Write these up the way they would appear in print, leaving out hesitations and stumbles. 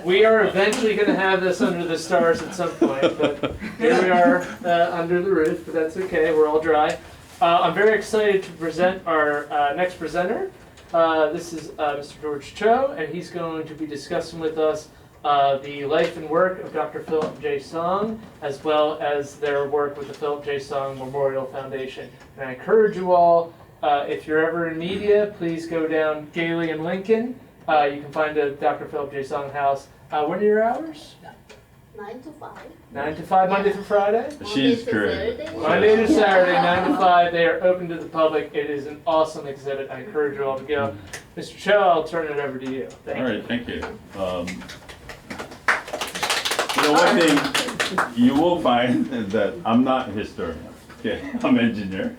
We are eventually going to have this under the stars at some point, but here we are under the roof, but that's okay, we're all dry. I'm very excited to present our next presenter. This is Mr. George Choe, and he's going to be discussing with us the life and work of Dr. Philip Jaisohn, as well as their work with the Philip Jaisohn Memorial Foundation. And I encourage you all, if you're ever in media, please go down Gailey and Lincoln. You can find a Dr. Philip Jaisohn house. When are your hours? 9 to 5. 9 to 5, Monday through Friday? She's great. Monday to Saturday, 9 to 5. They are open to the public. It is an awesome exhibit. I encourage you all to go. Mr. Choe, I'll turn it over to you. Thank All you. right, thank you. One thing you will find is that I'm not a historian. Okay, I'm an engineer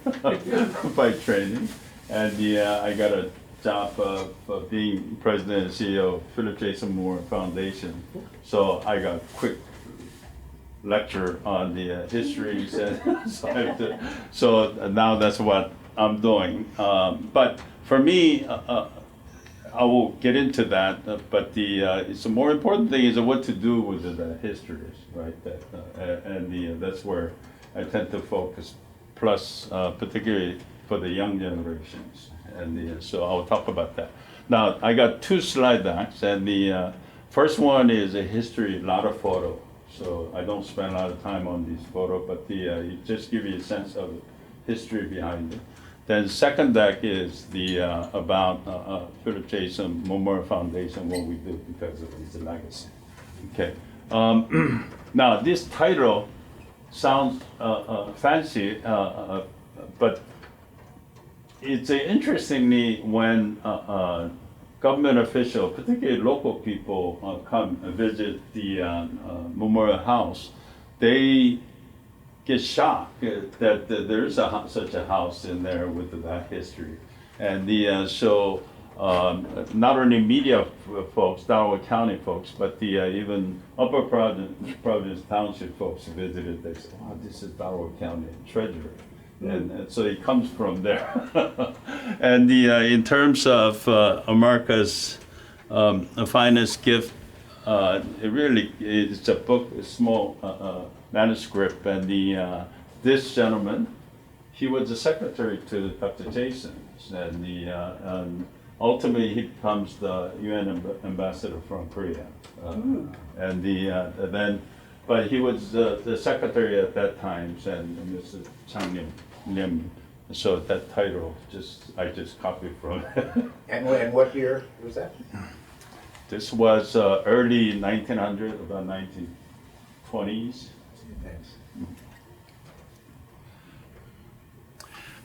by training, and I got a job of being president and CEO of Philip Jaisohn Memorial Foundation. So I got a quick lecture on the histories, and so now that's what I'm doing. But for me, I will get into that. But it's the more important thing is what to do with the histories, right? That's where I tend to focus. Plus, particularly for the young generations. So I'll talk about that. Now, I got two slide decks, and the first one is a history, a lot of photo. So I don't spend a lot of time on these photos, but it just give you a sense of history behind it. Then the second deck is about Philip Jaisohn Memorial Foundation, what we do because of his legacy. Okay. Now, this title sounds fancy, but it's interestingly when government officials, particularly local people, come and visit the Memorial House, they get shocked that there is such a house in there with that history. And so not only media folks, Delco County folks, but even Upper Providence Township folks visited. They said, "Wow, this is Delco County treasure," and so it comes from there. And in terms of America's finest gift, it really is a book, a small manuscript, and this gentleman, he was the secretary to Dr. Jaisohn, and ultimately, he becomes the UN ambassador from Korea, but he was the secretary at that time, and Mr. Chang Lim. So that title, I just copied from it. And what year was that? This was early 1900, about 1920s. Thanks.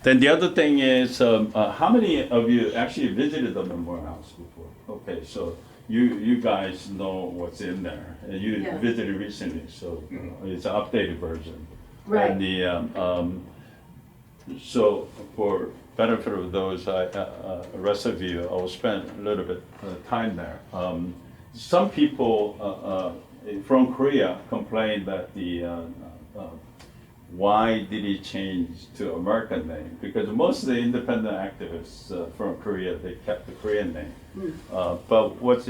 Then the other thing is, how many of you actually visited the Memorial House before? Okay, so you guys know what's in there. You visited recently, so it's an updated version. Right. And so for benefit of those, rest of you, I will spend a little bit of time there. Some people from Korea complained that why did he change to American name? Because most of the independent activists from Korea, they kept the Korean name. But what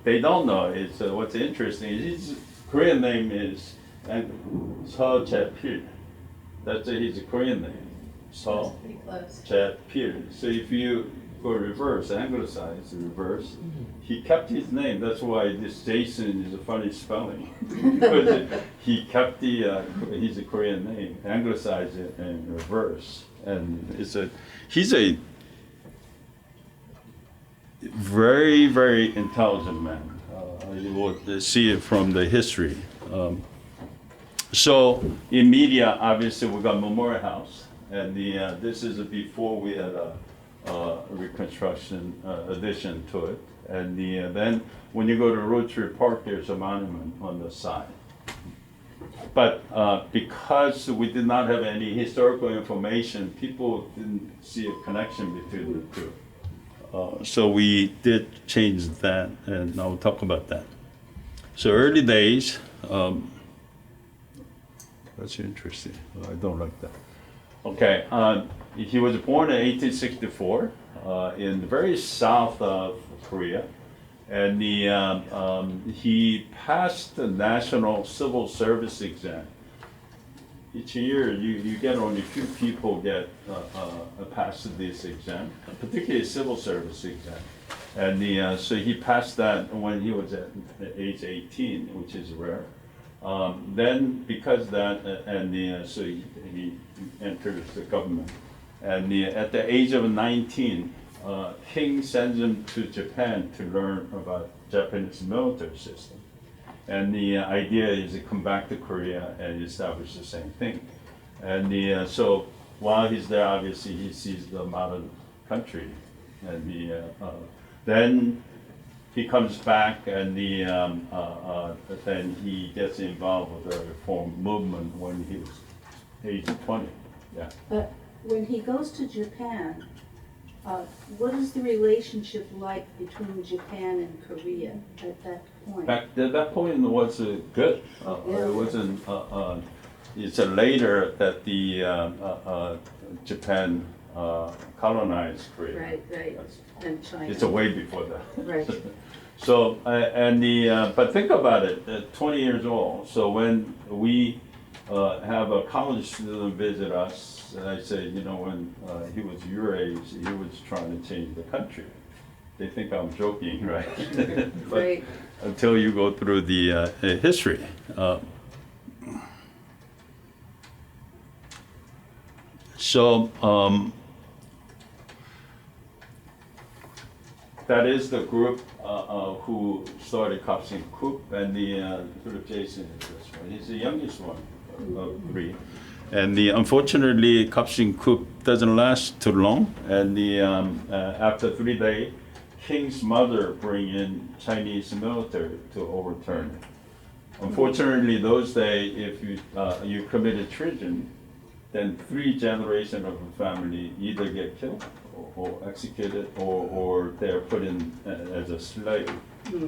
they don't know is what's interesting is his Korean name is Choe. That's his Korean name. So Jae-pil. So if you go reverse, anglicized reverse, he kept his name. That's why this Jason is a funny spelling. Because he kept his Korean name, anglicized it in reverse. And he's a very, very intelligent man. You will see it from the history. So in media, obviously we got Memorial House, and this is before we had a reconstruction addition to it. And then when you go to Rotary Park, there's a monument on the side. But because we did not have any historical information, people didn't see a connection between the two. So we did change that, and I'll talk about that. So early days, that's interesting. I don't like that. Okay, he was born in 1864 in the very south of Korea, And he passed the National Civil Service exam. Each year, you get only few people get pass this exam, particularly civil service exam. And so he passed that when he was at age 18, which is rare. Then because that, so he enters the government. And at the age of 19, King sends him to Japan to learn about Japanese military system. And the idea is to come back to Korea and establish the same thing. And so while he's there, obviously he sees the modern country. And then he comes back and then he gets involved with the reform movement when he was age 20. Yeah. But when he goes to Japan, what is the relationship like between Japan and Korea at that point? Back at that point was good. It wasn't. It's later that the Japan colonized Korea. Right, and China. It's way before that. Right. So but think about it. 20 years old. So when we have a college student visit us, and I say, when he was your age, he was trying to change the country. They think I'm joking, right? But Right. until you go through the history. That is the group who started Kapsin Coop, and the Philip Jaisohn is this one. He's the youngest one of three. And unfortunately, Kapsin Coop doesn't last too long. And after 3 days, King's mother bring in Chinese military to overturn it. Unfortunately, those days, if you committed treason, then 3 generations of a family either get killed or executed, or they're put in as a slave.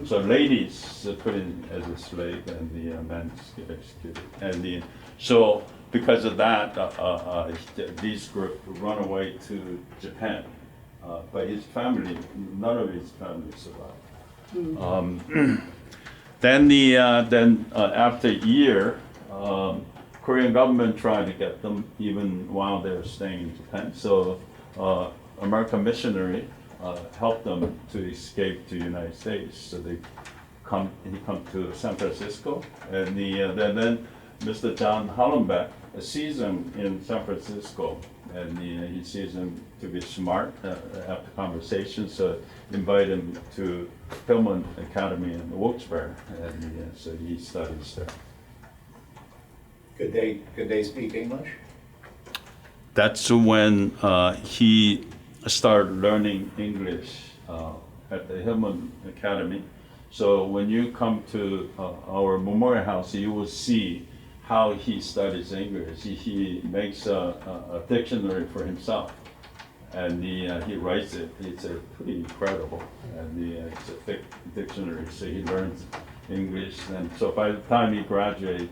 So ladies are put in as a slave, and the men get executed. And so because of that, these groups run away to Japan. But his family, none of his family survived. Then after a year, Korean government tried to get them even while they were staying in Japan. So American missionary helped them to escape to the United States. So he come to San Francisco, and then Mr. John Hollenbeck sees him in San Francisco, and he sees him to be smart after conversation, so invite him to Hillman Academy in Wilkes-Barre, and so he studies there. Could they speak English? That's when he started learning English at the Hillman Academy. So when you come to our Memorial House, you will see how he studies English. He makes a dictionary for himself, and he writes it. It's pretty incredible, and it's a thick dictionary. So he learns English, and so by the time he graduated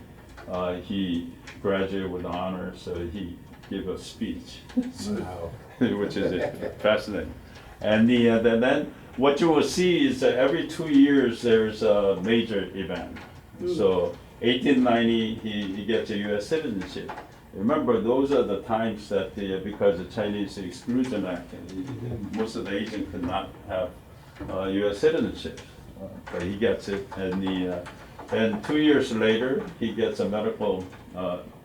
with honor. So he gave a speech, Wow. which is fascinating. And then what you will see is that every 2 years there's a major event. So 1890, he gets a U.S. citizenship. Remember, those are the times that because the Chinese Exclusion Act, most of the Asians could not have U.S. citizenship, but he gets it. And 2 years later, he gets a medical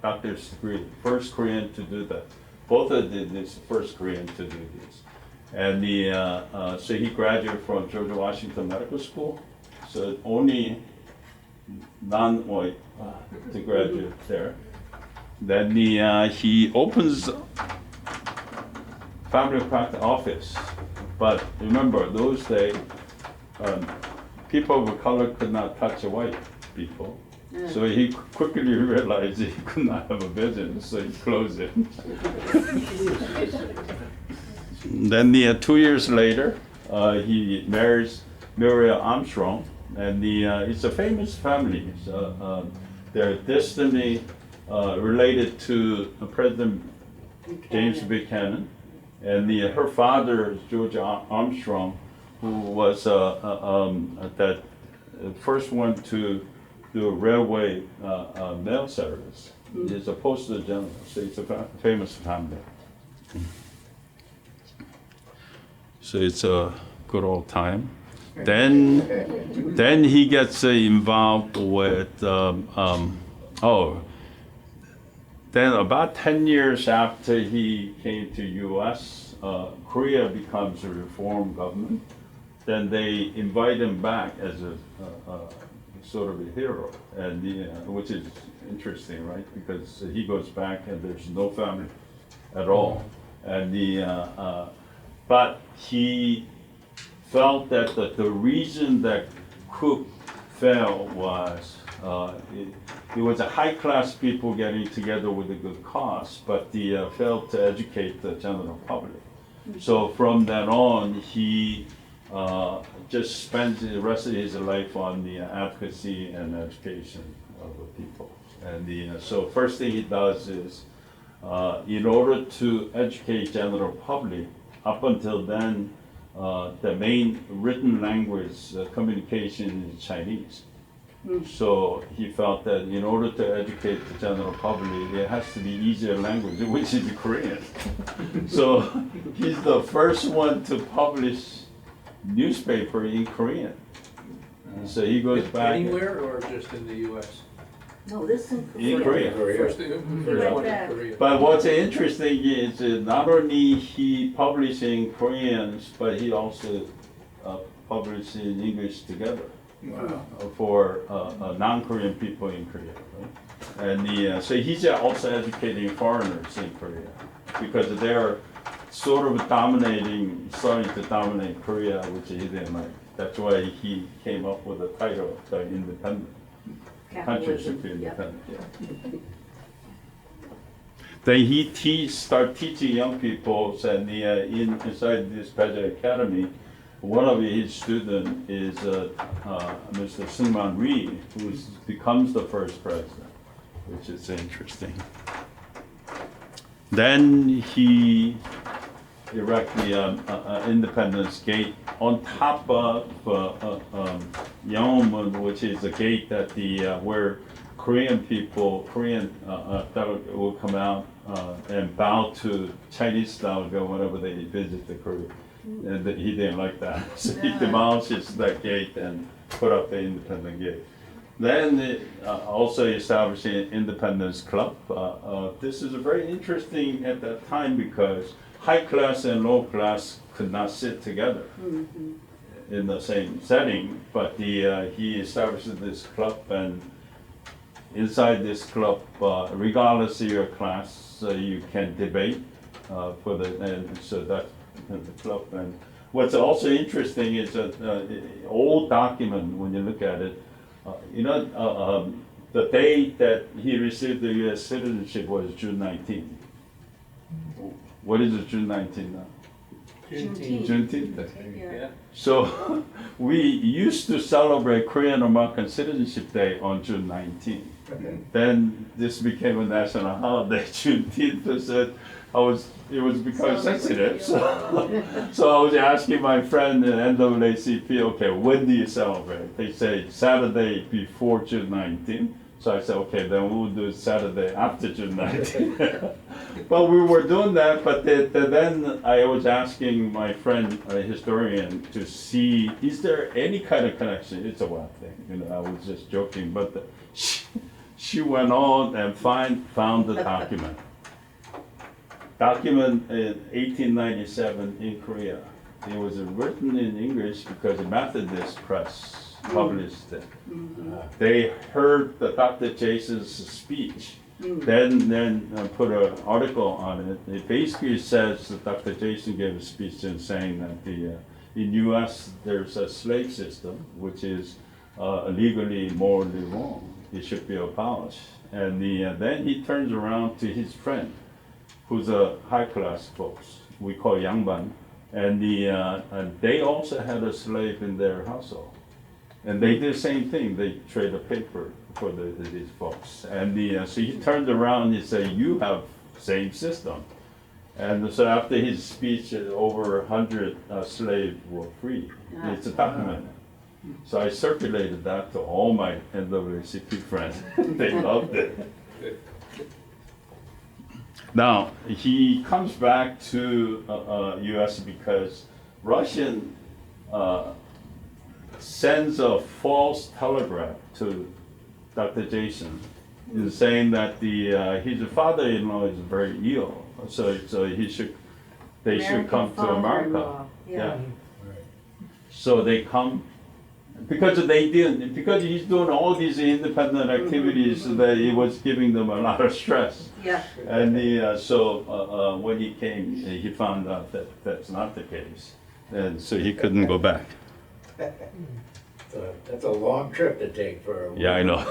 doctor's degree, first Korean to do that. Both of them is the first Korean to do this. And so he graduated from George Washington Medical School. So only non-white to graduate there. Then he opens family practice office. But remember, those days, people of color could not touch a white people. So he quickly realized he could not have a business, so he closed it. Then 2 years later, he marries Muriel Armstrong, and it's a famous family. So, they're distantly related to President James Buchanan, and her father, George Armstrong, who was that first one to do railway mail service. He's a postal general, so he's a famous family. So it's a good old time. Then he gets involved with then about 10 years after he came to U.S., Korea becomes a reform government. Then they invite him back as a sort of a hero, and which is interesting, right? Because he goes back and there's no family at all, and but he felt that the reason that coup fell was it was a high class people getting together with a good cause, but they failed to educate the general public. So from then on, he just spends the rest of his life on the advocacy and education of the people. And so first thing he does is, in order to educate general public, up until then, the main written language communication is Chinese. So he felt that in order to educate the general public, it has to be easier language, which is Korean. So he's the first one to publish newspaper in Korean. So he goes back. Anywhere or just in the U.S.? No, this in In Korea. Korea. First one in back. Korea. But what's interesting is not only he published in Korean, but he also published in English together. Wow. For non-Korean people in Korea, right? And so he's also educating foreigners in Korea because they're sort of starting to dominate Korea, which he didn't like. That's why he came up with the title, the independent. Country should be independent. Yeah. Then he start teaching young people, and inside this Pageant Academy, one of his students is Mr. Seungman Rhee, who becomes the first president, which is interesting. Then he erects the Independence Gate on top of Yeonmun, which is a gate that where Korean will come out and bow to Chinese style whenever they visit the Korea. And he didn't like that, so he demolishes that gate and put up the Independence Gate. Then also establishing an Independence Club. This is very interesting at that time because high class and low class could not sit together in the same setting, but he establishes this club, and inside this club, regardless of your class, you can debate and so that's the club. And what's also interesting is an old document when you look at it. The date that he received the U.S. citizenship was June 19. What is it, June 19 now? Juneteenth. Juneteenth. Yeah. So we used to celebrate Korean American Citizenship Day on June 19. Then this became a national holiday, Juneteenth. So it was becoming sensitive. So I was asking my friend in NAACP, okay, when do you celebrate? They say Saturday before June 19. So I said, okay, then we'll do Saturday after June 19. But we were doing that, but then I was asking my friend, a historian, to see, is there any kind of connection? It's a wild thing, I was just joking, but she went on and found the document. Document in 1897 in Korea. It was written in English because the Methodist Press published it. They heard the Dr. Jason's speech, then put an article on it. It basically says that Dr. Jason gave a speech in saying that in U.S. there's a slave system which is legally, morally wrong. It should be abolished. And then he turns around to his friend, who's a high-class folks, we call Yangban, and they also had a slave in their household. And they did the same thing, they trade a paper for these folks. And so he turned around and he said, you have same system. And so after his speech, over 100 slaves were freed. Yeah. It's documented. So I circulated that to all my NAACP friends. They loved it. Now, he comes back to US because Russian sends a false telegram to Dr. Jaisohn, saying that his father-in-law is very ill, so they should come to America. father-in-law, yeah. So they come because he's doing all these independent activities that it was giving them a lot of stress. Yeah. And when he came, he found out that that's not the case, and so he couldn't go back. That's a long trip to take for a. Yeah, I know.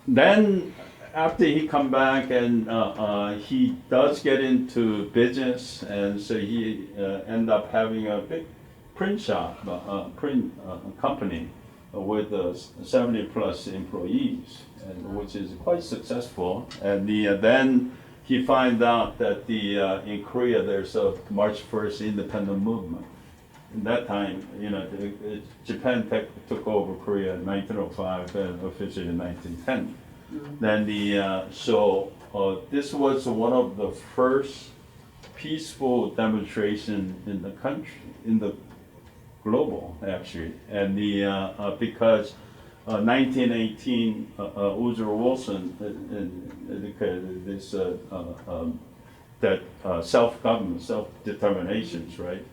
Then after he come back and he does get into business, and so he end up having a big print shop, print company with 70 plus employees, and which is quite successful. And then he find out that in Korea there's a March 1st independent movement. In that time, Japan took over Korea in 1905 and officially in 1910. Then this was one of the first peaceful demonstration in the country, in the global actually, and because 1918 Woodrow Wilson indicated this that self-government, self-determinations, right?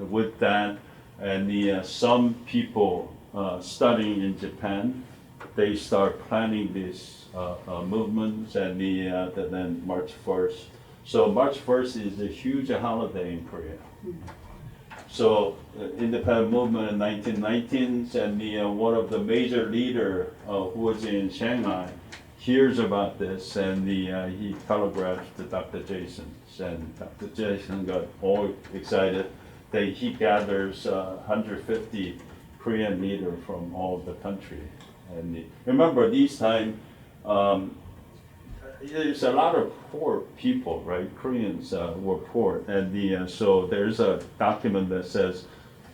With that, and some people studying in Japan, they start planning these movements, and then March 1st. So March 1st is a huge holiday in Korea. So independent movement in 1919, and one of the major leader who was in Shanghai hears about this, and he telegraphs to Dr. Jaisohn, and Dr. Jaisohn got all excited that he gathers 150 Korean leaders from all the country. And remember, these time there's a lot of poor people, right? Koreans were poor, and so there's a document that says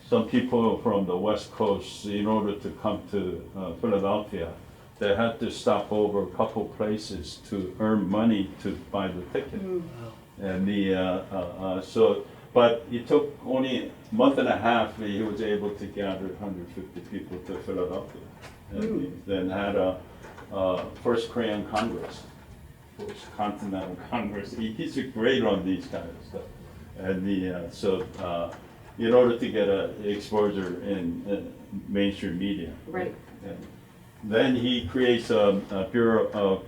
some people from the West Coast, in order to come to Philadelphia, they had to stop over a couple places to earn money to buy the ticket. And but it took only a month and a half. He was able to gather 150 people to Philadelphia, and then had a first Korean Congress. Continental Congress. He's great on these kind of stuff, and in order to get exposure in mainstream media. Right. And then he creates a Bureau of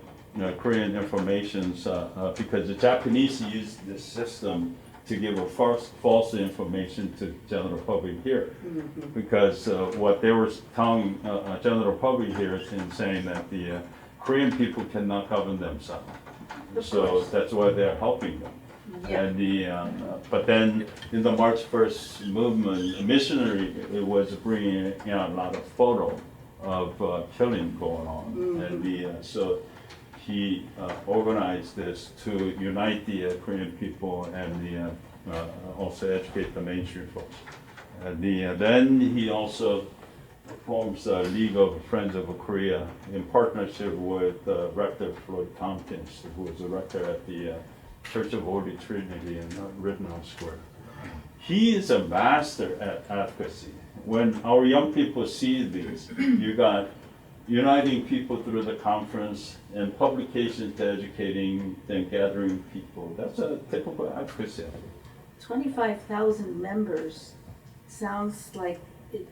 Korean Informations because the Japanese used this system to give a false information to general public here, because what they were telling general public here is saying that the Korean people cannot govern themselves. So that's why they're helping them. Yeah. And but then in the March 1st movement, a missionary was bringing a lot of photo of killing going on, and so he organized this to unite the Korean people and also educate the mainstream folks. And then he also forms a League of Friends of Korea in partnership with Rector Floyd Tompkins, who was a rector at the Church of Holy Trinity in Rittenhouse Square. He is a master at advocacy. When our young people see this, you got uniting people through the conference and publications to educating and gathering people. That's a typical advocacy. 25,000 members sounds like it.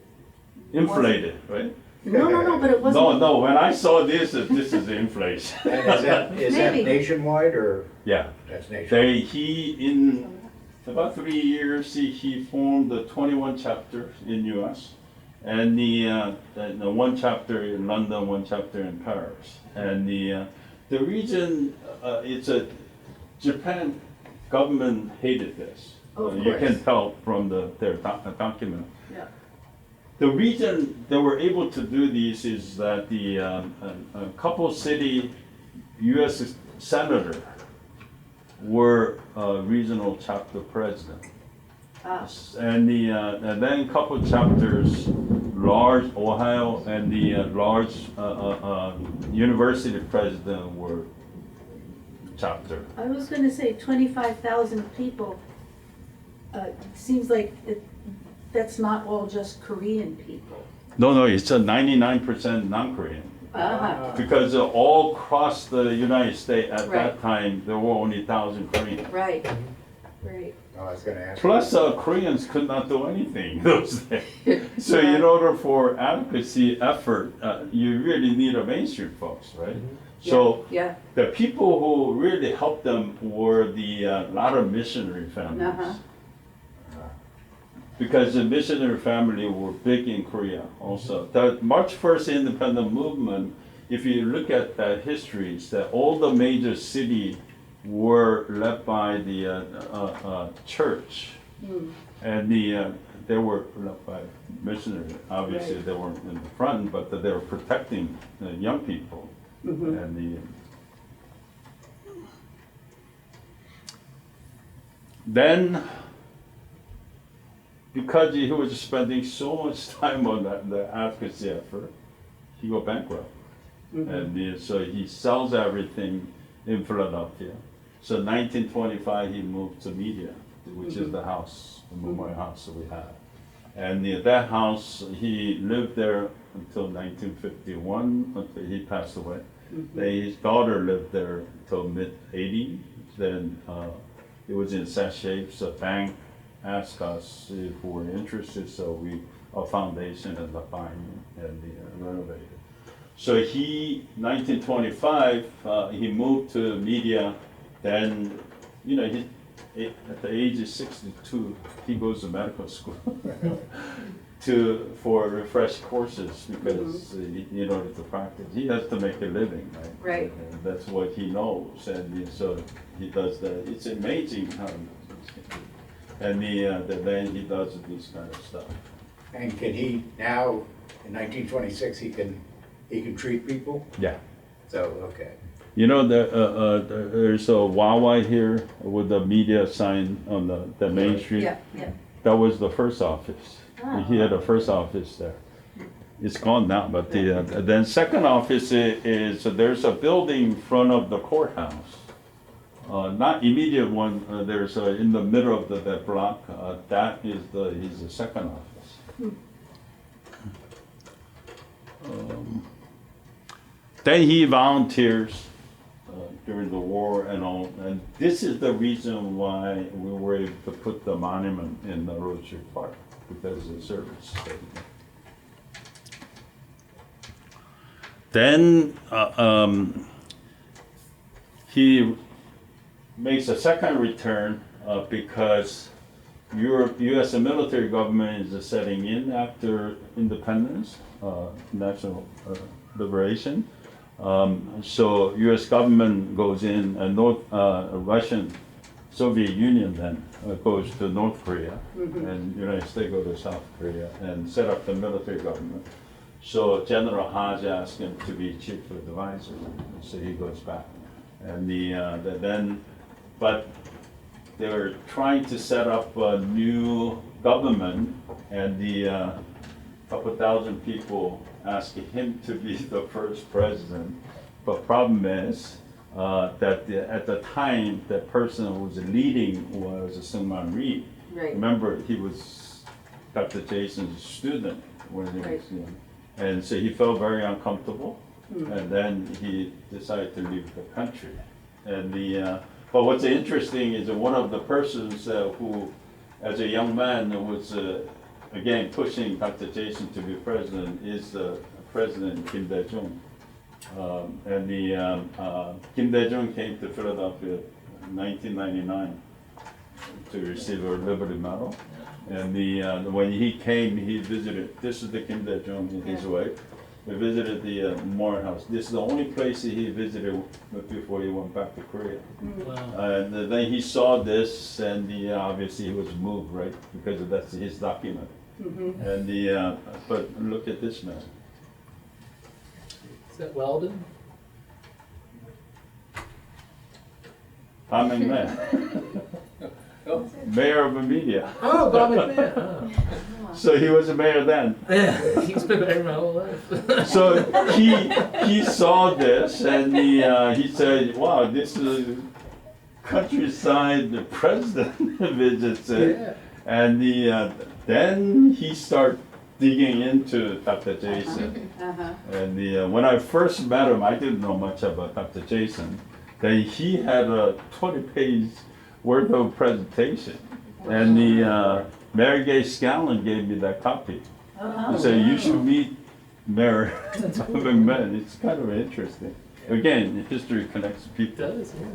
Inflated, right? No, but it wasn't. No, when I saw this is inflation. And is that Maybe. nationwide or? Yeah. That's nationwide. In about 3 years, he formed the 21 chapters in US, and the one chapter in London, one chapter in Paris. And the region, Japan government hated this. Of You course. can tell from their document. Yeah. The reason they were able to do these is that a couple city U.S. senator were regional chapter president. Ah, And then a couple chapters, large Ohio and the large university president were chapter. I was gonna say 25,000 people, seems like that's not all just Korean people. No, it's a 99% non-Korean. Uh-huh, Because all across the United States at Right. that time, there were only 1,000 Koreans. right, right. I was gonna ask. Plus, Koreans could not do anything those days. So in order for advocacy effort, you really need a mainstream folks, right? So Yeah, the people who really helped them were the lot of missionary families. Uh-huh. Because the missionary family were big in Korea also. The March 1st independent movement, if you look at the histories, that all the major cities were led by the church. And they were led by missionaries. Obviously, Right. they weren't in the front, but they were protecting young people. And then, because he was spending so much time on the advocacy effort, he go bankrupt. And so he sells everything in Philadelphia. So 1925, he moved to Media, which is the house, the memorial house that we have. And that house, he lived there until 1951, until he passed away. Then his daughter lived there until mid-80s. Then it was in such shape, so bank asked us if we were interested, so our foundation ended up buying and renovated. So 1925, he moved to Media. Then, at the age of 62, he goes to medical school for refresh courses because in order to practice, he has to make a living, right? Right. And that's what he knows, and so he does that. It's amazing how. And then he does this kind of stuff. And can he now, in 1926, he can treat people? Yeah. So, okay. There's a Wawa here with the Media sign on the main street. Yeah, yeah. That was the first office. He had a first office there. It's gone now, but then second office is there's a building in front of the courthouse. Not immediate one, there's in the middle of that block, that is the second office. Then he volunteers during the war and all, and this is the reason why we were able to put the monument in the Rotary Park, because of the service. Then he makes a second return because U.S. military government is setting in after independence, national liberation. So U.S. government goes in, and Russian Soviet Union then goes to North Korea, and United States go to South Korea and set up the military government. So General Hodge asked him to be chief advisor, so he goes back. And but they were trying to set up a new government, and couple thousand people asked him to be the first president. But problem is that at the time, the person who was leading was Seungman Rhee. Right. Remember, he was Dr. Jaisohn's student when he was young. And so he felt very uncomfortable, and then he decided to leave the country. And but what's interesting is that one of the persons who, as a young man, was again pushing Dr. Jaisohn to be president is President Kim Dae-jung. Kim Dae-jung came to Philadelphia in 1999 to receive a Liberty Medal. And when he came, he visited. This is the Kim Dae-jung and his wife. He visited the Memorial House. This is the only place he visited before he went back to Korea. And then he saw this, and obviously he was moved, right? Because that's his document. And but look at this man. Is that Weldon? Tom McMahon, Oh. mayor of Amelia. Oh, Bob McMahon. So he was a mayor then. Yeah, he's been there my whole life. So he saw this and he said, "Wow, this is a countryside president visits it." Yeah. And then he started digging into Dr. Jaisohn. Uh-huh. And when I first met him, I didn't know much about Dr. Jaisohn. Then he had a 20-page worth of presentation. And Mary Gay Scallon gave me that copy. Uh-huh. He said, "You should meet Mary McMahon." It's kind of interesting. Again, history connects It people. does, yeah.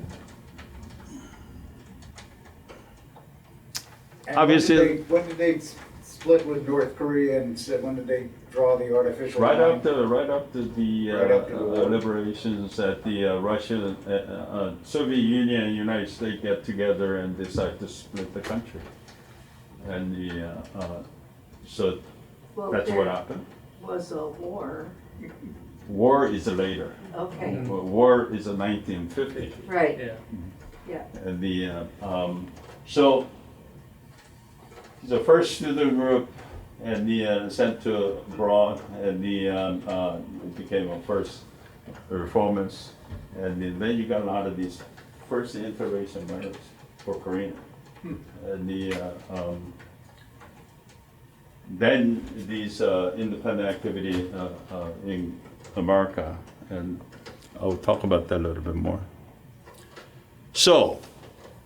And Obviously- when did they split with North Korea and when did they draw the artificial Right line? after the Right after the war. liberations, that the Russia, Soviet Union, and United States get together and decide to split the country, and so Well, that's what there happened. was a war. War is later. Okay, War is in 1950, right, Yeah. yeah. and so the first student group and sent to abroad, and it became a first reformist, and then you got a lot of these first interracial marriages for Korean, and then these independent activity in America, and I'll talk about that a little bit more. So,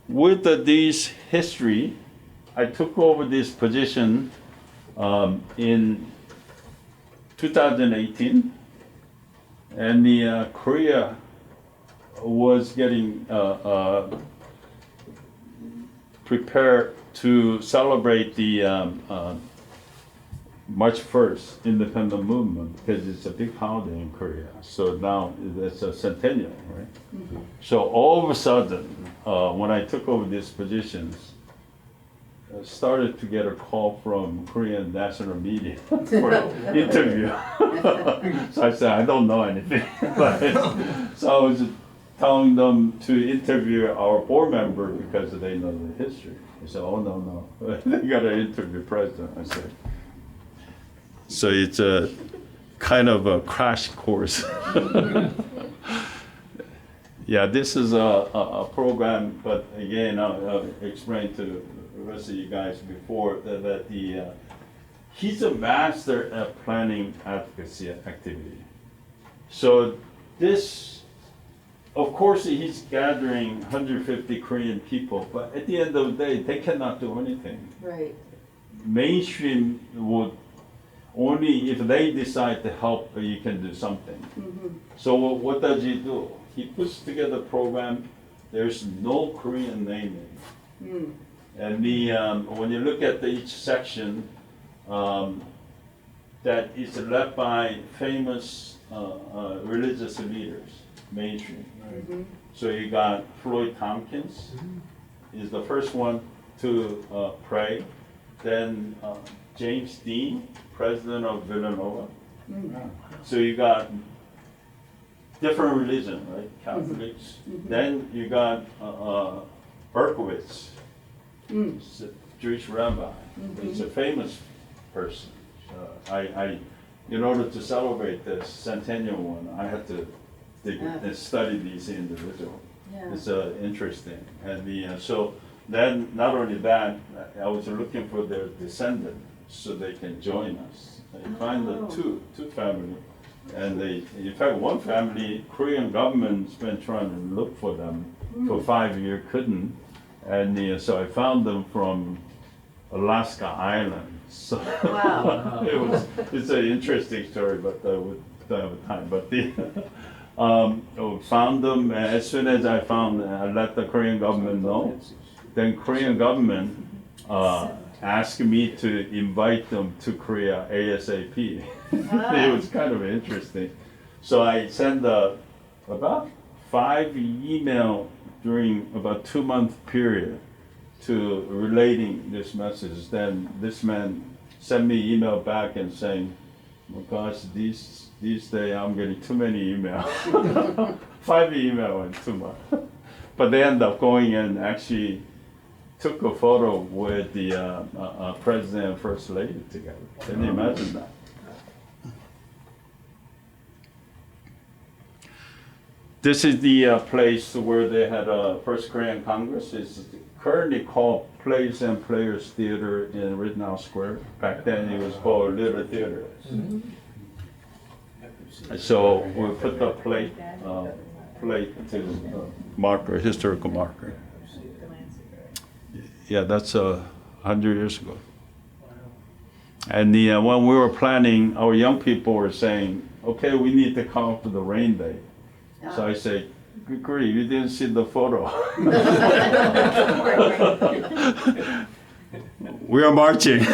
with these history, I took over this position in 2018, and Korea was getting prepared to celebrate the March 1st independent movement, because it's a big holiday in Korea. So now it's a centennial, right? So all of a sudden, when I took over these positions, I started to get a call from Korean national media for an interview. So I said, I don't know anything. So I was telling them to interview our board member because they know the history. They said, oh, no. They got to interview president. I said, so it's a kind of a crash course. Yeah, this is a program, but again, I'll explain to the rest of you guys before that he's a master at planning advocacy activity. So this, of course, he's gathering 150 Korean people, but at the end of the day, they cannot do anything. Right. Mainstream would only if they decide to help, you can do something. Mm-hmm. So what does he do? He puts together a program. There's no Korean naming, Mm. and when you look at each section, that is led by famous religious leaders, mainstream. Right? Mm-hmm. So you got Floyd Tompkins, is the first one to pray. Then James Dean, president of Villanova. Mm. So you got different religion, right? Catholics. Mhm. Then you got Berkowitz, Mm. he's a Jewish rabbi. Mhm. He's a famous person. In order to celebrate the centennial one, I had to dig and study these individuals. Yeah. It's interesting. And so then, not only that, I was looking for their descendants so they can join us. I find the two family, and in fact, one family, Korean government's been trying to look for them for 5 years, couldn't, and so I found them from Alaska Island. So Wow. it's an interesting story, but we don't have time. But found them as soon as I found, I let the Korean government know. Then Korean government asked me to invite them to Korea ASAP. It was kind of interesting. So I sent about 5 emails during about 2-month period to relating this message. Then this man sent me email back and saying, oh gosh, these days I'm getting too many emails. 5 emails in 2 months. But they ended up going and actually took a photo with the president and first lady together. Can you imagine that? This is the place where they had a First Korean Congress. It's currently called Plays and Players Theater in Rittenhouse Square. Back then it was called Little Theater. So we put the plate to marker, historical marker. Yeah, that's 100 years ago. And when we were planning, our young people were saying, okay, we need to come up with a rain day. So I say, good grief, you didn't see the photo. We are marching.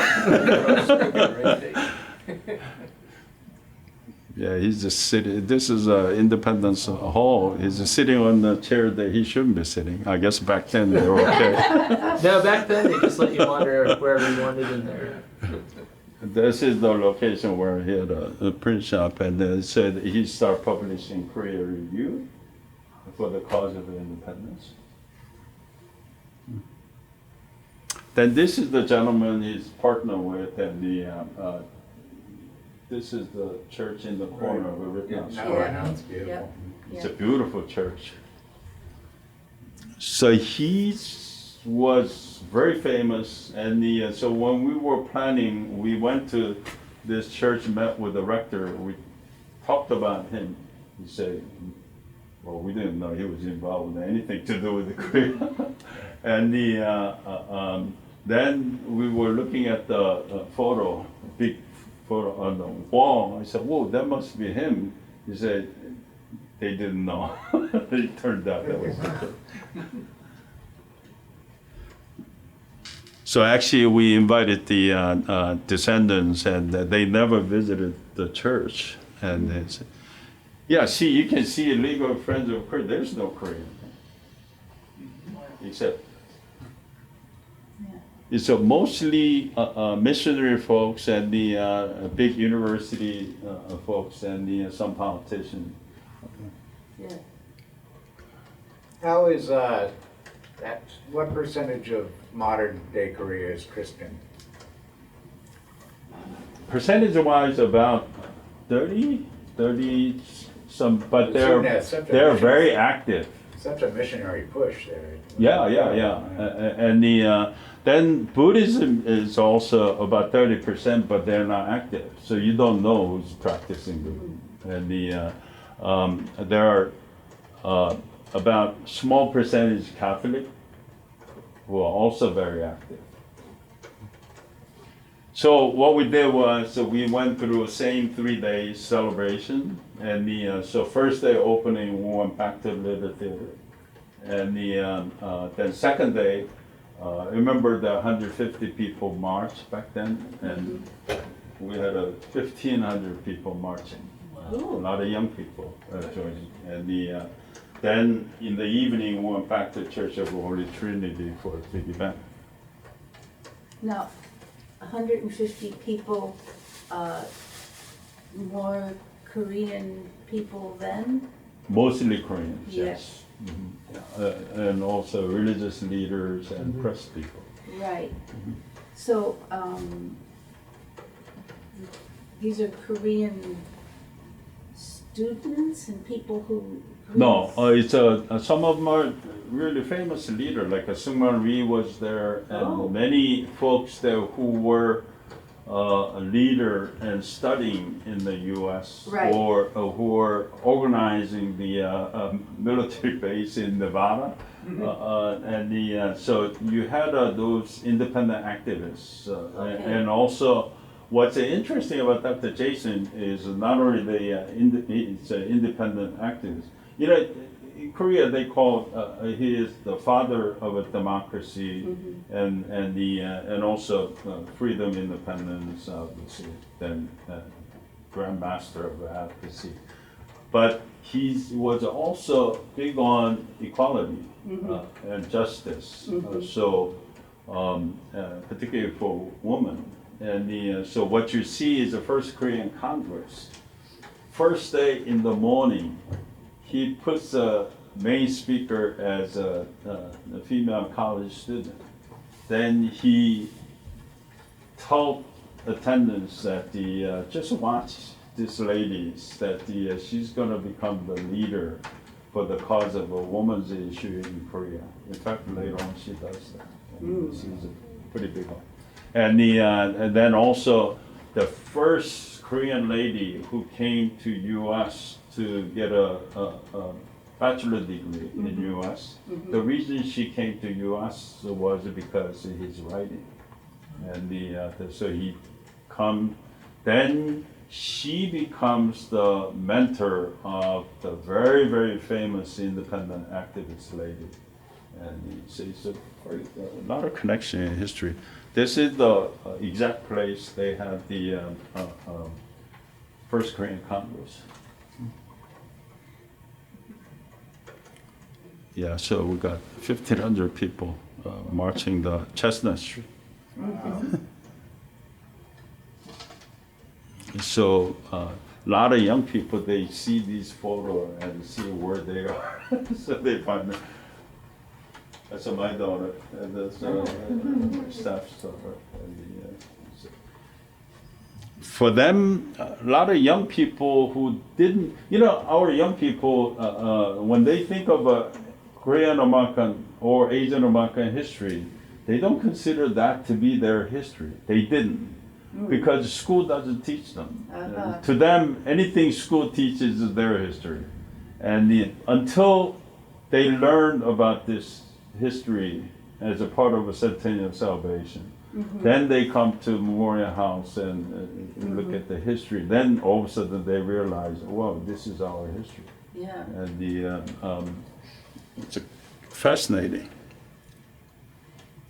Yeah, he's just sitting. This is Independence Hall. He's just sitting on the chair that he shouldn't be sitting. I guess back then they were okay. No, back then they just let you wander wherever you wanted in there. This is the location where he had a print shop, and they said he started publishing Korea Review for the cause of independence. Then this is the gentleman he's partnered with, and this is the church in the corner of Rittenhouse Square. Now it's beautiful. It's a beautiful church. So he was very famous, and so when we were planning, we went to this church, met with the rector, we talked about him. He said, well, we didn't know he was involved in anything to do with the Korea. And then we were looking at the photo, big photo on the wall. I said, whoa, that must be him. He said, they didn't know. It turned out that was him. So actually, we invited the descendants, and they never visited the church. And they said, yeah, see, you can see legal friends of Korea. There's no Korean, except it's mostly missionary folks and the big university folks and some politicians. Yeah. How is what percentage of modern day Korea is Christian? Percentage-wise, about 30 some, but they're very active. Such a missionary push there. Yeah. And then Buddhism is also about 30%, but they're not active. So you don't know who's practicing Buddhism. And there are about small percentage Catholic who are also very active. So what we did was we went through the same 3 days celebration, and so first day opening we went back to the theater, and then second day, remember the 150 people marched back then, and we had 1,500 people marching. A lot of young people joining, and then in the evening we went back to Church of Holy Trinity for a big event. Now, 150 people, more Korean people then? Mostly Koreans, yes. Yes. And also religious leaders and press people. Right. So, these are Korean students and people who... No, it's some of them are really famous leaders, like Sungman Rhee was there, and many folks there who were a leader and studying in the U.S. Right. or who were organizing the military base in Nevada, and so you had those independent activists, and also. What's interesting about Dr. Jaisohn is not only he's an independent activist. You know, in Korea they call he is the father of a democracy, and also freedom, independence, obviously, then grandmaster of advocacy. But he was also big on equality and justice. So particularly for women. And so what you see is the first Korean Congress. First day in the morning, he puts a main speaker as a female college student. Then he told attendants that just watch this lady, that she's going to become the leader for the cause of a woman's issue in Korea. In fact, later on she does that. And she's a pretty big one. And then also the first Korean lady who came to U.S. to get a bachelor degree in U.S. The reason she came to U.S. was because of his writing. And so he come, then she becomes the mentor of the very, very famous independent activist lady. And it's a lot of connection in history. This is the exact place they had the First Korean Congress. Yeah, so we got 1,500 people marching the Chestnut Street. So a lot of young people, they see these photos and see where they are. So they find it. That's my daughter, and that's staff's daughter. For them, a lot of young people who didn't, our young people, when they think of Korean American or Asian American history, they don't consider that to be their history. They didn't. Because school doesn't teach them. To them, anything school teaches is their history. And until they learn about this history as a part of a centennial celebration, then they come to Memorial House and look at the history. Then all of a sudden they realize, wow, this is our history. Yeah. And it's fascinating.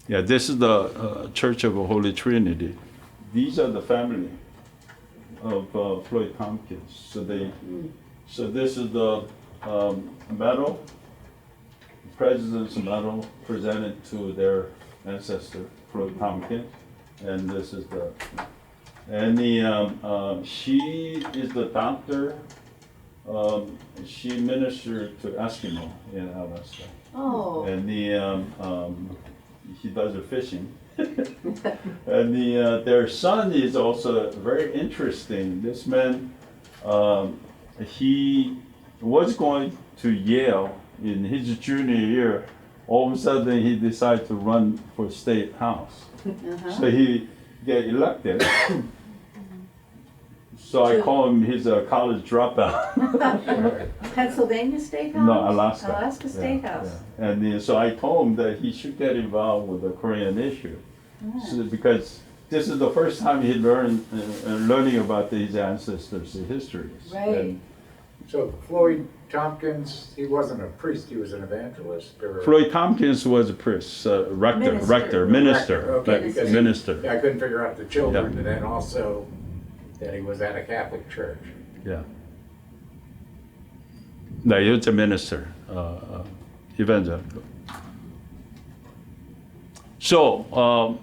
Yeah, this is the Church of the Holy Trinity. These are the family of Floyd Tompkins. So this is the medal, the President's Medal presented to their ancestor, Philip Tompkins, and this is she is the doctor. She ministered to Eskimo in Alaska. Oh. And he does the fishing. And their son is also very interesting. This man, he was going to Yale in his junior year. All of a sudden, he decided to run for state house. So he get elected. So I call him he's a college dropout. Pennsylvania State House? No, Alaska. Alaska State Yeah, House. yeah. And so I told him that he should get involved with the Korean issue. So, because this is the first time he learning about his ancestors' histories. Right. And So Floyd Tompkins, he wasn't a priest, he was an evangelist? Or Floyd Tompkins was a priest, Minister. Minister, okay, like because minister. I couldn't figure out the children, Yeah. and then also that he was at a Catholic church. Yeah. No, he was a minister, evangelical. So,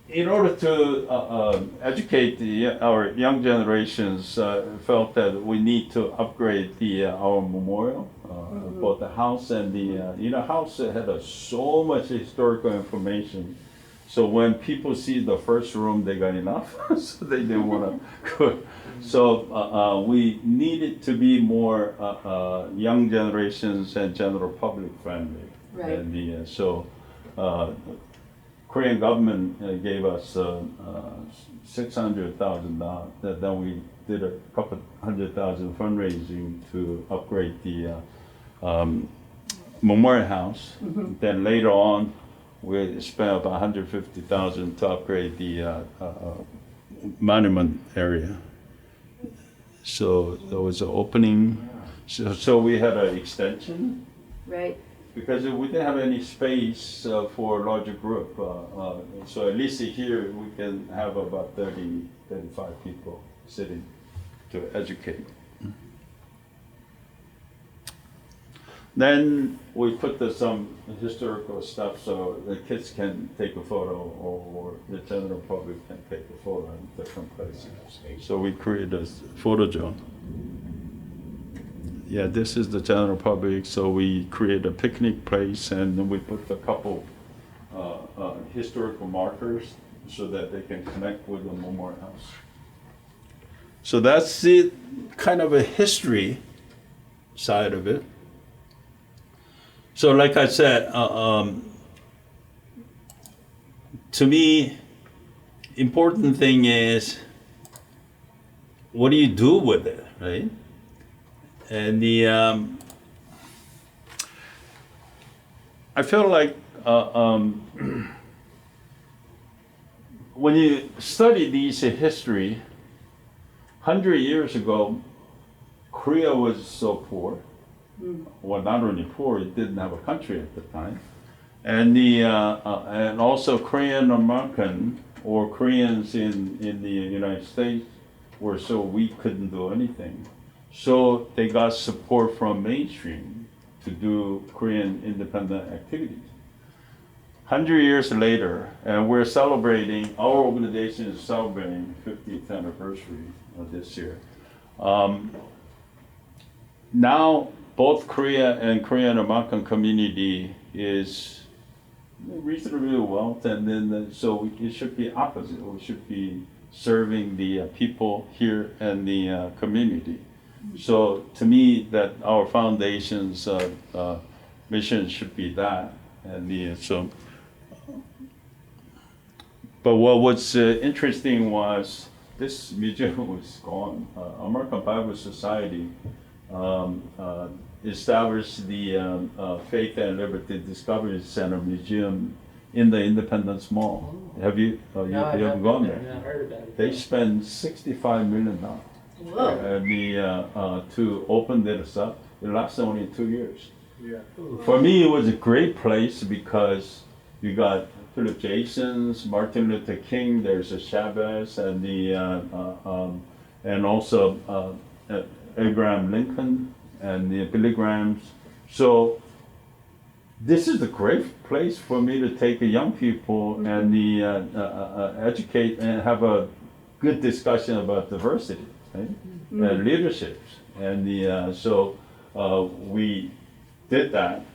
in order to educate our young generations, felt that we need to upgrade our memorial, both the house and the house had so much historical information. So when people see the first room, they got enough, so they didn't want to go. So we needed to be more young generations and general public friendly. Right. And Korean government gave us $600,000. Then we did a couple $100,000 fundraising to upgrade the Memorial House. Then later on, we spent about $150,000 to upgrade the monument area. So there was an opening. So we had an extension. Right. Because we didn't have any space for a larger group. So at least here we can have about 30, 35 people sitting to educate. Then we put some historical stuff so the kids can take a photo or the general public can take a photo in different places. So we created a photo zone. yeah, this is the general public, so we create a picnic place and then we put a couple historical markers so that they can connect with the Memorial House. So that's it, kind of a history side of it. So like I said, to me, important thing is, what do you do with it, right? And I feel like when you study these history, 100 years ago, Korea was so poor. Well, not only poor, it didn't have a country at the time. And and also Korean American or Koreans in the United States were so weak, couldn't do anything. So they got support from mainstream to do Korean independent activities. 100 years later, and we're celebrating, our organization is celebrating 50th anniversary of this year. Now, both Korea and Korean American community is reasonably well, and then so it should be opposite. We should be serving the people here and the community. So to me, that our foundation's mission should be that, and so. But what was interesting was this museum was gone. American Bible Society established the Faith and Liberty Discovery Center Museum in the Independence Mall. Have you? You haven't gone there? Yeah, I heard about it. They spent $65 million to open this up. It lasted only 2 years. Yeah. For me, it was a great place because you got Philip Jaisohn, Martin Luther King. There's a Chavez and and also Abraham Lincoln and the Billy Grahams. So this is a great place for me to take the young people and the educate and have a good discussion about diversity, right? And leadership. And so we did that,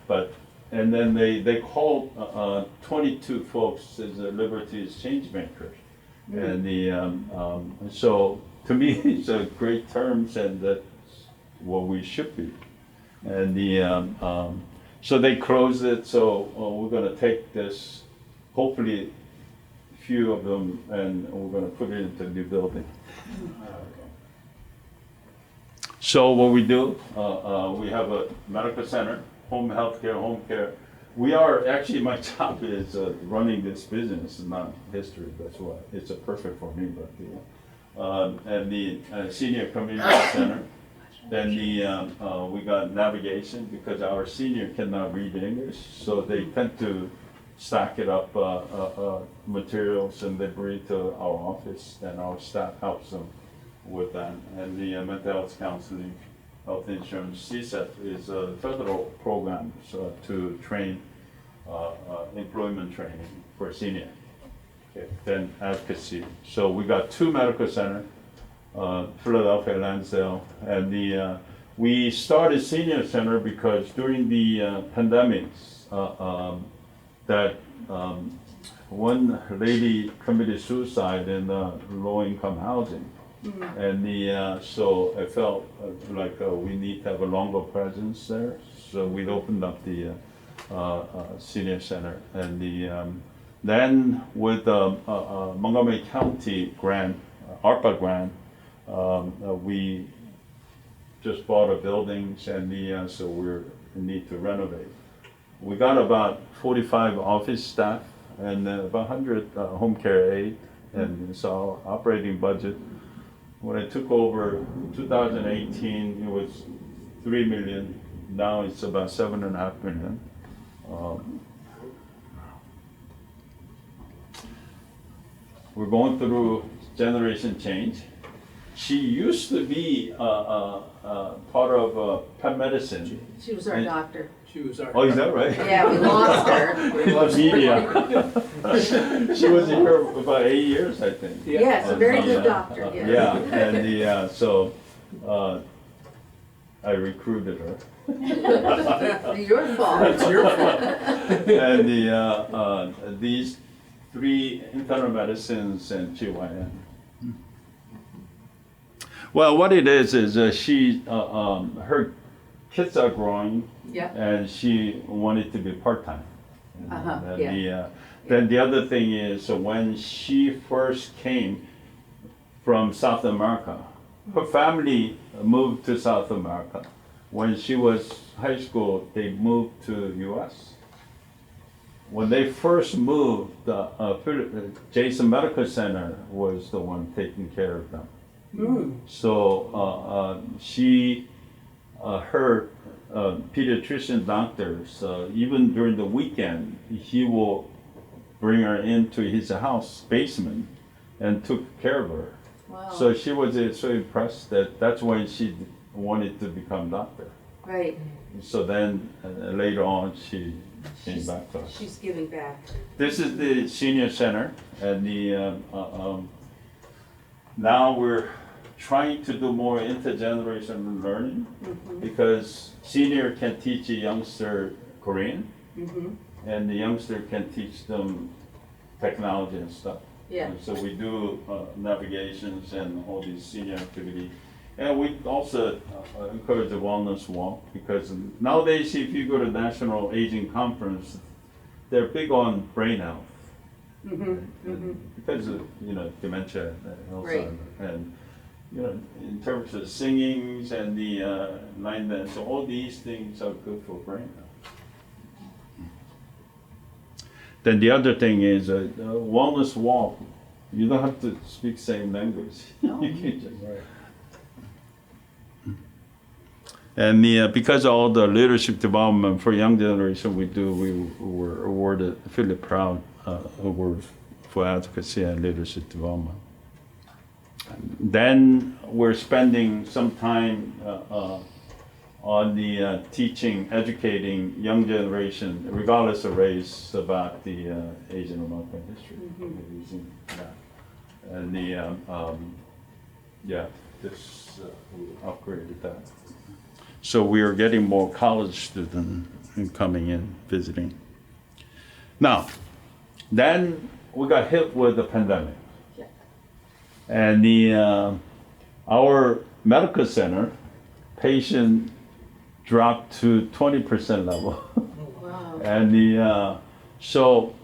and then they called 22 folks as the Liberty's change makers. And so to me, it's a great terms, and that's what we should be. And so they closed it. So we're going to take this, hopefully, few of them, and we're going to put it into the new building. So what we do, we have a medical center, home health care, home care. We are, actually my job is running this business, not history, that's why it's a perfect for me. But and the senior community center, then we got navigation, because our senior cannot read English, so they tend to stack it up materials and they bring it to our office, and our staff helps them with that. And the mental health counseling, health insurance, CSET is a federal program to train employment training for senior. Okay. Then advocacy. So we got 2 medical centers, Philadelphia, Lansdale, and we started senior center because during the pandemics, that one lady committed suicide in low-income housing. And so I felt like we need to have a longer presence there. So we opened up the senior center, and then with Montgomery County grant, ARPA grant, we just bought a buildings, and so we need to renovate. We got about 45 office staff and about 100 home care aide, and so our operating budget. When I took over in 2018, it was 3 million. Now it's about 7.5 million. We're going through generation change. She used to be part of Penn Medicine. She was our doctor. She was our. Oh, is that right? Yeah, we lost her. The media. She was here for about 8 years, I think. Yes, a very good doctor, yes. Yeah, and so I recruited her. Your fault. It's your fault. And these 3 internal medicines and GYN. Well, what it is she, her kids are growing, Yeah. and she wanted to be part-time. And yeah. then the other thing is, when she first came from South America, her family moved to South America. When she was high school, they moved to U.S. When they first moved, Philip Jaisohn Medical Center was the one taking care of them. So she, her pediatrician doctors, even during the weekend, he will bring her into his house basement and took care of her. Wow. So she was so impressed that's when she wanted to become doctor. Right. So then later on she came back to us. She's giving back. This is the senior center, and now we're trying to do more intergenerational learning because senior can teach a youngster Korean, and the youngster can teach them technology and stuff. Yeah. And so we do navigations and all these senior activities. And we also encourage the wellness walk because nowadays if you go to National Aging Conference, they're big on brain health. Because of, dementia and Alzheimer. And, in terms of singings and the line dance, so all these things are good for brain health. Then the other thing is wellness walk. You don't have to speak same language. No. You can just, and because of all the leadership development for young generation we were awarded Philip Proud Award for advocacy and leadership development. Then we're spending some time on the teaching, educating young generation, regardless of race, about the Asian American history. Using that. And this we upgraded that. So we are getting more college students coming in, visiting. Now, then we got hit with the pandemic. And our medical center patient dropped to 20% level. Wow. And so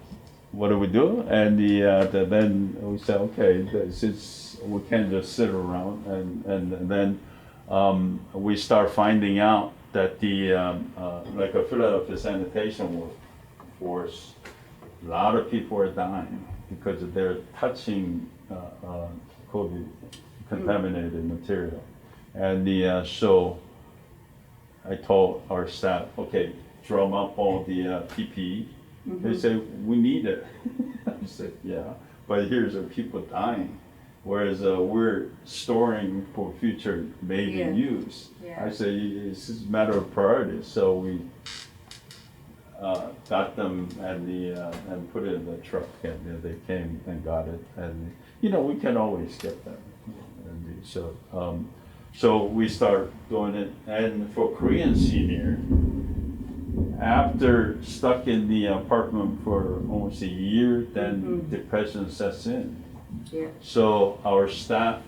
what do? And then we said, okay, since we can't just sit around, and then we start finding out that like a Philadelphia sanitation workforce, a lot of people are dying because they're touching COVID contaminated material. And so I told our staff, okay, drum up all the PPE. They said, we need it. I said, yeah, but here's our people dying. Whereas we're storing for future maybe use. Yeah. I say it's just a matter of priority. So we got them and put it in the truck, and they came and got it. And we can always get them. And so we start doing it. And for Korean senior, after stuck in the apartment for almost a year, then depression sets in. Yeah. So our staff,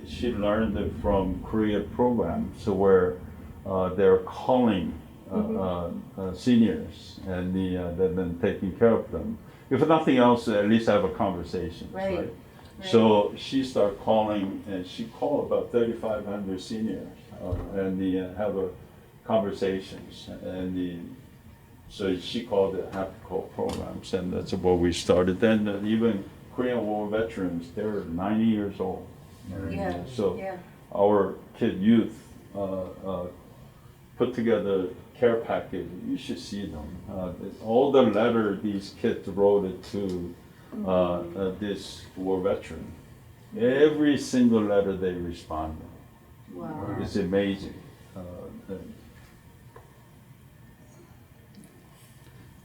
she learned it from Korea programs, so where they're calling seniors, and they've been taking care of them. If nothing else, at least have a conversation, right? So she started calling, and she called about 3,500 seniors, and have a conversations, and so she called it Happy Call programs, and that's what we started. Then even Korean War veterans, they're 90 years old. And, so our youth put together care package. You should see them. All the letter these kids wrote it to this war veteran. Every single letter they responded. Wow. It's amazing.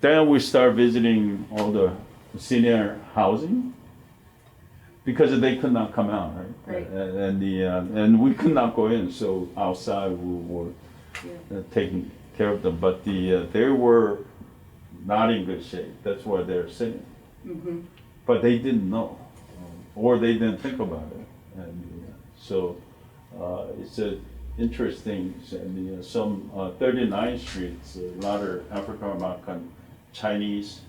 Then we start visiting all the senior housing, because they could not come out, right? Right. And we could not go in, so outside we were taking care of them. But they were not in good shape. That's why they're sitting. Mm-hmm. But they didn't know, or they didn't think about it. And so it's a interesting. And some 39th Street, a lot of African American, Chinese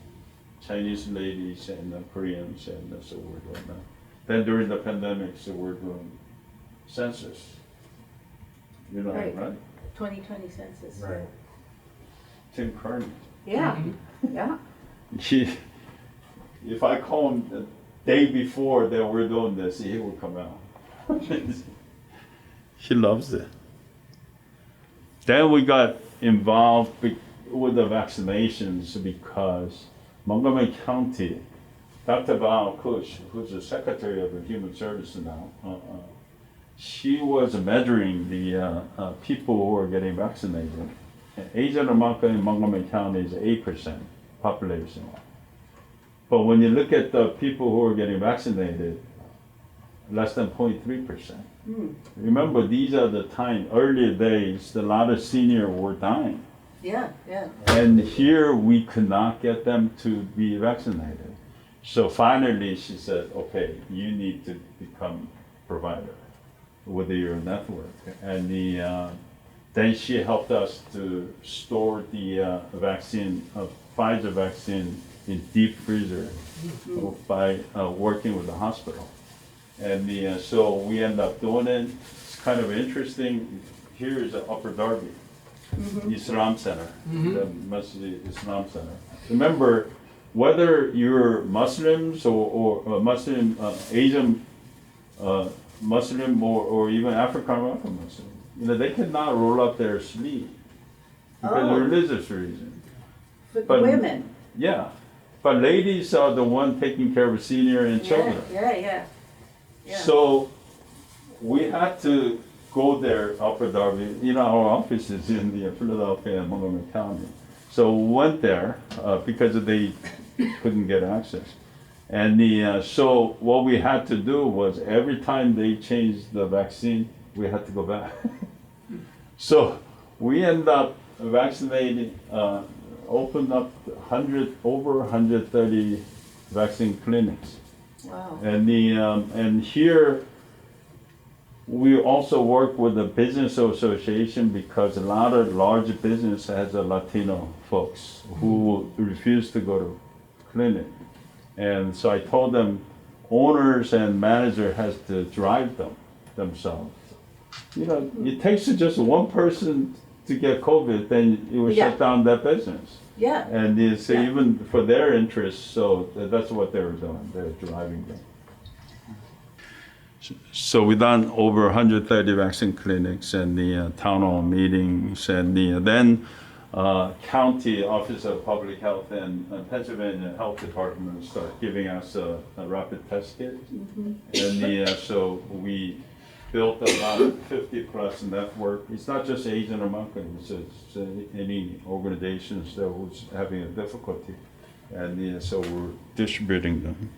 ladies and Koreans, and so we're doing that. Then during the pandemic, so we're doing census. You know, Right. right? 2020 census. Right. Tim Kearney. Yeah, yeah. If I call him the day before that we're doing this, he will come out. He loves it. Then we got involved with the vaccinations because Montgomery County, Dr. Val Cush, who's the Secretary of the Human Services now, she was measuring the people who are getting vaccinated. Asian American in Montgomery County is 8% population. But when you look at the people who are getting vaccinated, less than 0.3%. Mm. Remember, these are the earlier days, a lot of seniors were dying. Yeah, yeah. And here we could not get them to be vaccinated. So finally she said, okay, you need to become provider with your network. And then she helped us to store the vaccine, Pfizer vaccine in deep freezer by working with the hospital. And so we end up doing it. It's kind of interesting. Here is the Upper Darby Islam Center, the Masjid Islam Center. Remember, whether you're Muslims or Muslim, Asian Muslim or even African American Muslim, they cannot roll up their sleeve because of religious reason. For But- women. Yeah, but ladies are the one taking care of senior and children. Yeah. So we had to go there, Upper Darby. Our office is in the Philadelphia and Montgomery County. So we went there because they couldn't get access. And so what we had to do was every time they changed the vaccine, we had to go back. So we end up vaccinating, opened up over 130 vaccine clinics. Wow. And here we also work with the business association because a lot of large business has a Latino folks who refuse to go to clinic. And so I told them owners and manager has to drive them themselves. It takes just one person to get COVID, then it will shut down that business. Yeah. And so even for their interests, so that's what they were doing. They're driving them. So we've done over 130 vaccine clinics and the town hall meetings, and then county office of public health and Pennsylvania Health Department start giving us a rapid test kit, and so we built about 50 plus network. It's not just Asian American, it's any organizations that was having a difficulty, and so we're distributing them.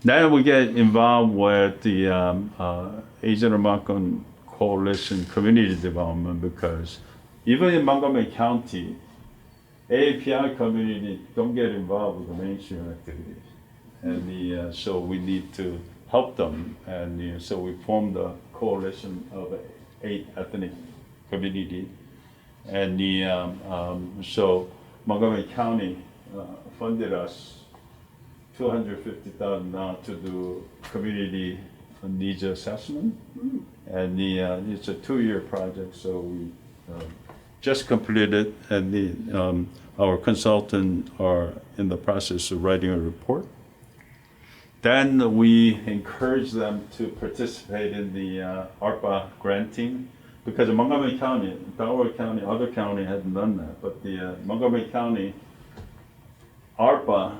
Then we get involved with the Asian American Coalition Community Development because even in Montgomery County, AAPI community don't get involved with the mainstream activities. And so we need to help them. And so we formed a coalition of 8 ethnic community. And so Montgomery County funded us $250,000 to do community needs assessment. And it's a 2-year project, so we just completed, and our consultants are in the process of writing a report. Then we encourage them to participate in the ARPA granting, because in Montgomery County, Delaware County, other county hadn't done that, but the Montgomery County ARPA,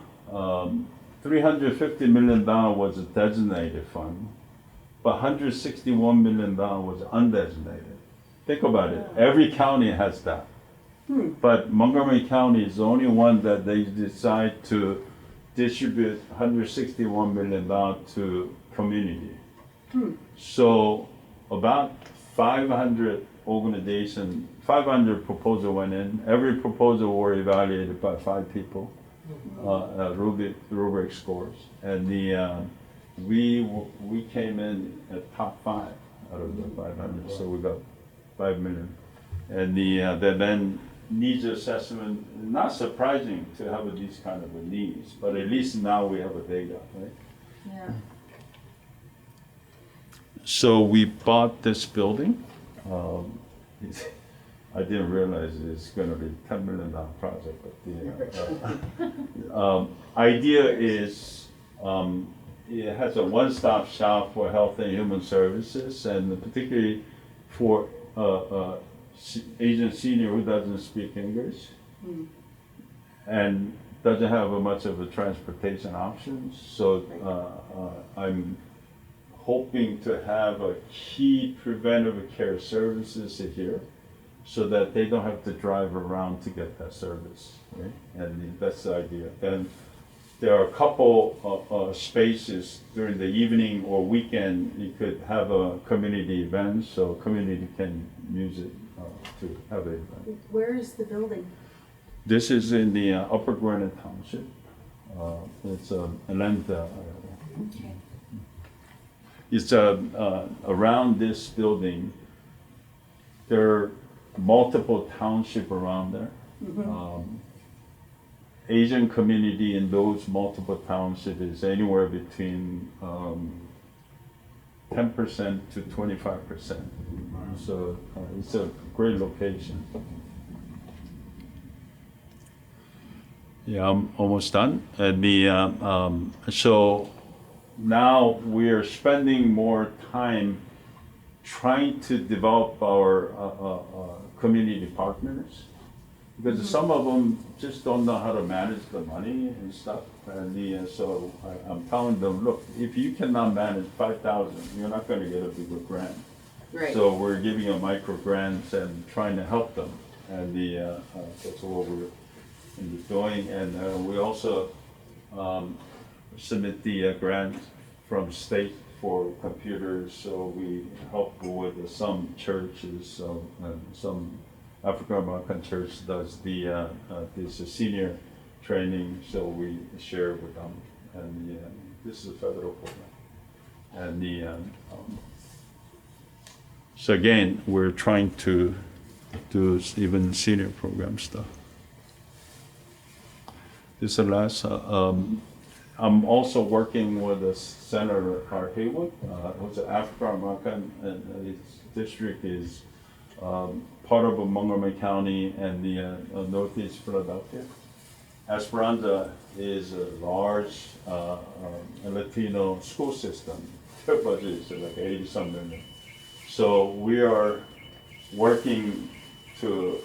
$350 million was a designated fund, but $161 million was undesignated. Think about it. Every county has that. But Montgomery County is the only one that they decide to distribute $161 million to community. So about 500 proposal went in. Every proposal were evaluated by 5 people, rubric scores, and we came in at top 5 out of the 500. So we got 5 million, and then needs assessment. Not surprising to have these kind of needs, but at least now we have a data, right? Yeah. So we bought this building. I didn't realize it's going to be $10 million project, but the idea is it has a one-stop shop for health and human services, and particularly for Asian senior who doesn't speak English and doesn't have much of a transportation options. So I'm hoping to have a key preventive care services here so that they don't have to drive around to get that service, right? And that's the idea. Then there are a couple of spaces during the evening or weekend. You could have a community event, so community can use it to have an event. Where is the building? This is in the Upper Granite Township. It's Atlanta. Okay. It's around this building. There are multiple townships around there. Asian community in those multiple townships is anywhere between 10% to 25%. So it's a great location. Yeah, I'm almost done. And so now we're spending more time trying to develop our community partners, because some of them just don't know how to manage the money and stuff. And so I'm telling them, look, if you cannot manage 5,000, you're not going to get a bigger grant. Right. So we're giving them micro grants and trying to help them, and that's what we're doing. And we also submit the grant from state for computers. So we help with some churches, and some African American church does this senior training. So we share with them, and this is a federal program. And so again, we're trying to do even senior program stuff. This is the last. I'm also working with Senator Art Haywood, who's an African American, and his district is part of Montgomery County and the Northeast Philadelphia. Esperanza is a large Latino school system. Their budget is like 80-some million. So we are working to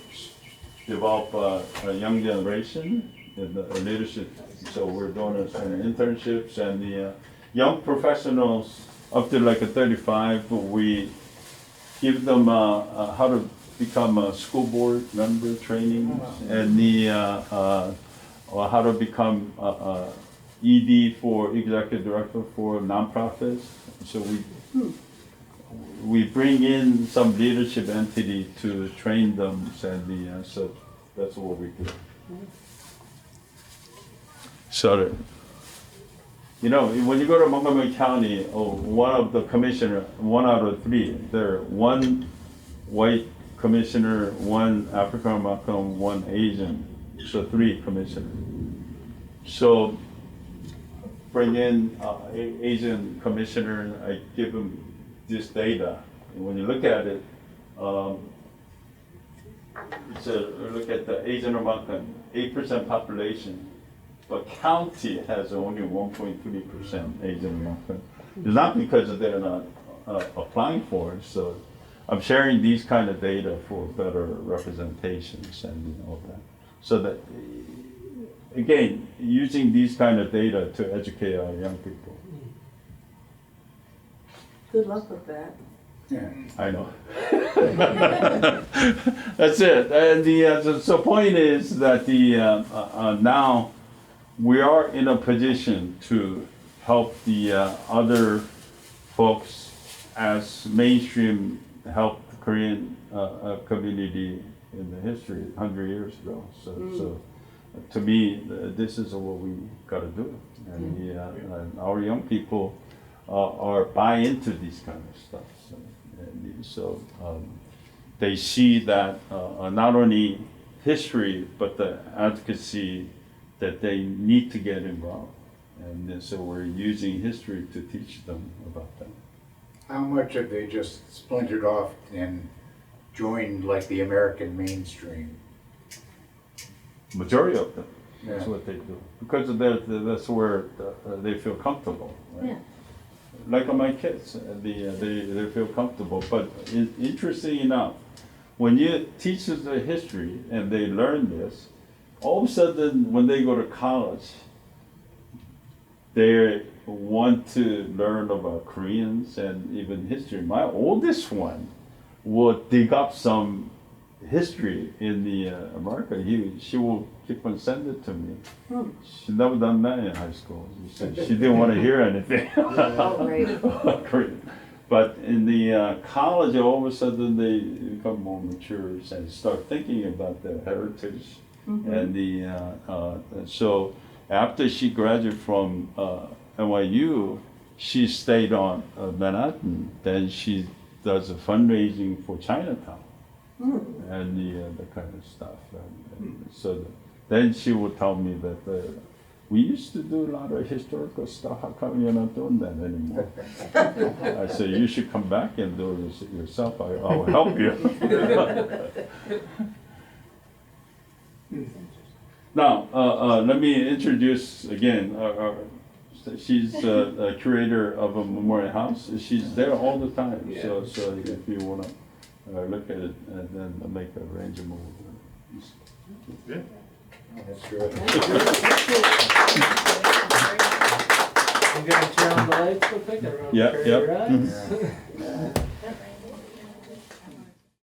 develop a young generation in the leadership. So we're doing internships, and the young professionals up to like 35, we give them how to become a school board member training, and or how to become ED for executive director for nonprofits. So we bring in some leadership entity to train them, and so that's what we do. So, when you go to Montgomery County, one of the commissioner, 1 out of 3, there are 1 white commissioner, 1 African American, 1 Asian, so 3 commissioners. So bring in Asian commissioner, I give them this data, and when you look at it, it's look at the Asian American, 8% population, but county has only 1.3% Asian American. It's not because they're not applying for it. So I'm sharing these kind of data for better representations and all that. So that, again, using these kind of data to educate our young people. Good luck with that. Yeah. I know. That's it. And the point is that now we are in a position to help the other folks as mainstream helped the Korean community in the history 100 years ago. So to me, this is what we got to do. And and our young people are buy into these kind of stuff. So they see that not only history, but the advocacy that they need to get involved. And then, so we're using history to teach them about that. How much have they just splintered off and joined like the American mainstream? Majority of them, that's Yeah. what they do. Because that's where they feel comfortable, right? Yeah. Like my kids, they feel comfortable. But interesting enough, when you teach them the history and they learn this, all of a sudden when they go to college, they want to learn about Koreans and even history. My oldest one will dig up some history in the America. She will keep on sending it to me. She never done that in high school. She said she didn't want to hear anything. Korean. But in the college, all of a sudden they become more mature and start thinking about their heritage. And so after she graduated from NYU, she stayed on Manhattan. Then she does a fundraising for Chinatown and the kind of stuff. And so then she would tell me that we used to do a lot of historical stuff. How come you're not doing that anymore? I said, you should come back and do this yourself. I'll help you. Now, let me introduce again. She's a curator of a memorial house. She's there all the time. So if you want to look at it and then make an arrangement. Good. That's true. I'm gonna turn on the lights real quick. Everyone Yeah, close yeah. your eyes.